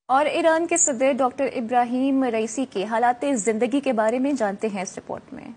اور ایران کے صدر ڈاکٹر ابراہیم رئیسی کے حالات زندگی کے بارے میں جانتے ہیں اس رپورٹ میں۔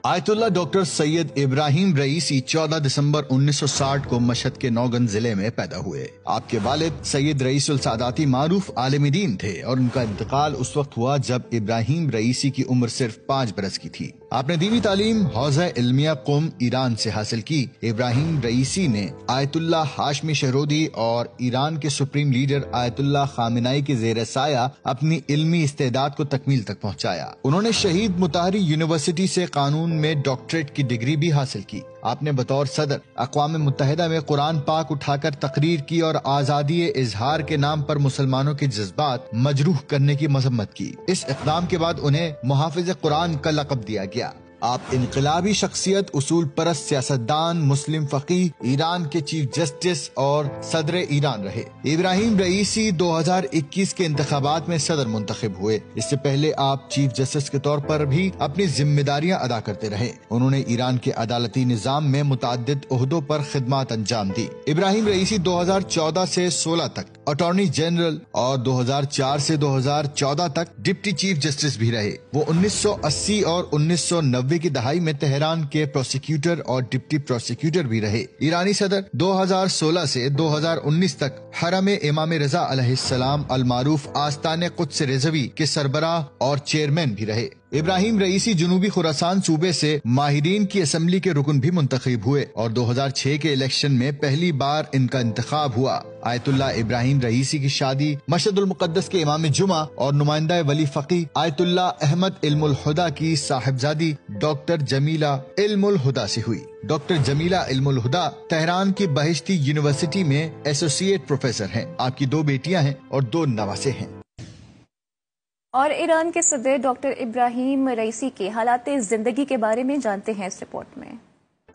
آیت اللہ ڈاکٹر سید ابراہیم رئیسی 14 دسمبر 1960 کو مشہد کے نوگن ضلع میں پیدا ہوئے۔ آپ کے والد سید رئیس الساداتی معروف عالم دین تھے اور ان کا انتقال اس وقت ہوا جب ابراہیم رئیسی کی عمر صرف 5 برس کی تھی۔ آپ نے دینی تعلیم حوزہ علمیہ قم ایران سے حاصل کی۔ ابراہیم رئیسی نے آیت اللہ ہاشمی شہرودی اور ایران کے سپریم لیڈر آیت اللہ خامنائی کے زیر سایہ اپنی علمی استعداد کو تکمیل تک پہنچایا۔ انہوں نے شہید مطہری یونیورسٹی سے قانون میں ڈاکٹریٹ کی ڈگری بھی حاصل کی۔ آپ نے بطور صدر اقوام متحدہ میں قرآن پاک اٹھا کر تقریر کی اور آزادی اظہار کے نام پر مسلمانوں کے جذبات مجروح کرنے کی مذمت کی۔ اس اقدام کے بعد انہیں محافظ قرآن کا لقب دیا گیا۔ آپ انقلابی شخصیت، اصول پرست سیاستدان، مسلم فقیہ، ایران کے چیف جسٹس اور صدر ایران رہے۔ ابراہیم رئیسی 2021 کے انتخابات میں صدر منتخب ہوئے۔ اس سے پہلے آپ چیف جسٹس کے طور پر بھی اپنی ذمہ داریاں ادا کرتے رہے۔ انہوں نے ایران کے عدالتی نظام میں متعدد عہدوں پر خدمات انجام دی۔ ابراہیم رئیسی 2014 سے 16 تک اٹارنی جنرل اور 2004 سے 2014 تک ڈپٹی چیف جسٹس بھی رہے۔ وہ 1980 اور 1990 کی دہائی میں تہران کے پروسیکیوٹر اور ڈپٹی پروسیکیوٹر بھی رہے۔ ایرانی صدر 2016 سے 2019 تک حرم امام رضا علیہ السلام المعروف آستان قدس رضوی کے سربراہ اور چیئرمین بھی رہے۔ ابراہیم رئیسی جنوبی خراسان صوبے سے ماہرین کی اسمبلی کے رکن بھی منتخب ہوئے اور 2006 کے الیکشن میں پہلی بار ان کا انتخاب ہوا۔ آیت اللہ ابراہیم رئیسی کی شادی مشہد المقدس کے امام جمعہ اور نمائندہ ولی فقیہ آیت اللہ احمد علم الہدیٰ کی صاحبزادی ڈاکٹر جمیلہ علم الہدیٰ سے ہوئی۔ ڈاکٹر جمیلہ علم الہدیٰ تہران کی بہشتی یونیورسٹی میں ایسوسیٹ پروفیسر ہیں۔ آپ کی 2 بیٹیاں ہیں اور 2 نواسے ہیں۔ اور ایران کے صدر ڈاکٹر ابراہیم رئیسی کے حالات زندگی کے بارے میں جانتے ہیں اس رپورٹ میں۔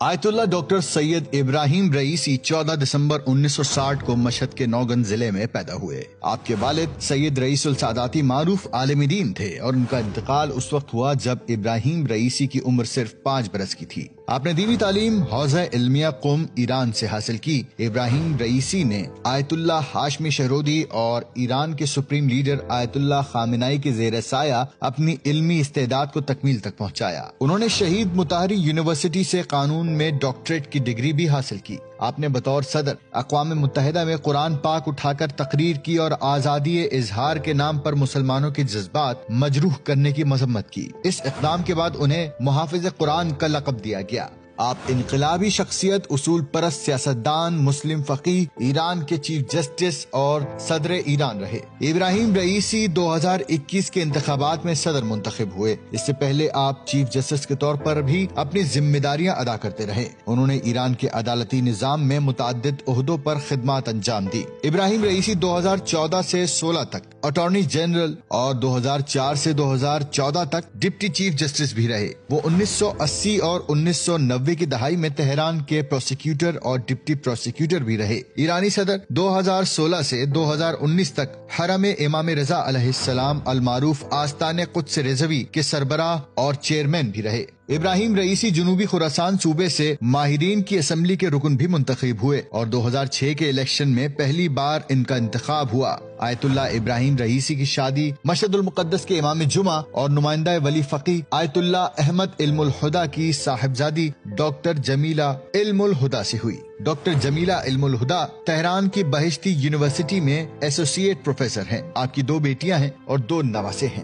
آیت اللہ ڈاکٹر سید ابراہیم رئیسی 14 دسمبر 1960 کو مشہد کے نوگن ضلع میں پیدا ہوئے۔ آپ کے والد سید رئیس الساداتی معروف عالم دین تھے اور ان کا انتقال اس وقت ہوا جب ابراہیم رئیسی کی عمر صرف 5 برس کی تھی۔ آپ نے دینی تعلیم حوزہ علمیہ قم ایران سے حاصل کی۔ ابراہیم رئیسی نے آیت اللہ ہاشمی شہرودی اور ایران کے سپریم لیڈر آیت اللہ خامنائی کے زیر سایہ اپنی علمی استعداد کو تکمیل تک پہنچایا۔ انہوں نے شہید مطہری یونیورسٹی سے قانون میں ڈاکٹریٹ کی ڈگری بھی حاصل کی۔ آپ نے بطور صدر اقوام متحدہ میں قرآن پاک اٹھا کر تقریر کی اور آزادی اظہار کے نام پر مسلمانوں کے جذبات مجروح کرنے کی مذمت کی۔ اس اقدام کے بعد انہیں محافظ قرآن کا لقب دیا گیا۔ آپ انقلابی شخصیت، اصول پرست سیاستدان، مسلم فقیہ، ایران کے چیف جسٹس اور صدر ایران رہے۔ ابراہیم رئیسی 2021 کے انتخابات میں صدر منتخب ہوئے۔ اس سے پہلے آپ چیف جسٹس کے طور پر بھی اپنی ذمہ داریاں ادا کرتے رہے۔ انہوں نے ایران کے عدالتی نظام میں متعدد عہدوں پر خدمات انجام دی۔ ابراہیم رئیسی 2014 سے 16 تک اٹارنی جنرل اور 2004 سے 2014 تک ڈپٹی چیف جسٹس بھی رہے۔ وہ 1980 اور 1990 کی دہائی میں تہران کے پروسیکیوٹر اور ڈپٹی پروسیکیوٹر بھی رہے۔ ایرانی صدر 2016 سے 2019 تک حرم امام رضا علیہ السلام المعروف آستان قدس رضوی کے سربراہ اور چیئرمین بھی رہے۔ ابراہیم رئیسی جنوبی خراسان صوبے سے ماہرین کی اسمبلی کے رکن بھی منتخب ہوئے اور 2006 کے الیکشن میں پہلی بار ان کا انتخاب ہوا۔ آیت اللہ ابراہیم رئیسی کی شادی مشہد المقدس کے امام جمعہ اور نمائندہ ولی فقیہ آیت اللہ احمد علم الہدیٰ کی صاحبزادی ڈاکٹر جمیلہ علم الہدیٰ سے ہوئی۔ ڈاکٹر جمیلہ علم الہدیٰ تہران کی بہشتی یونیورسٹی میں ایسوسیٹ پروفیسر ہیں۔ آپ کی 2 بیٹیاں ہیں اور 2 نواسے ہیں۔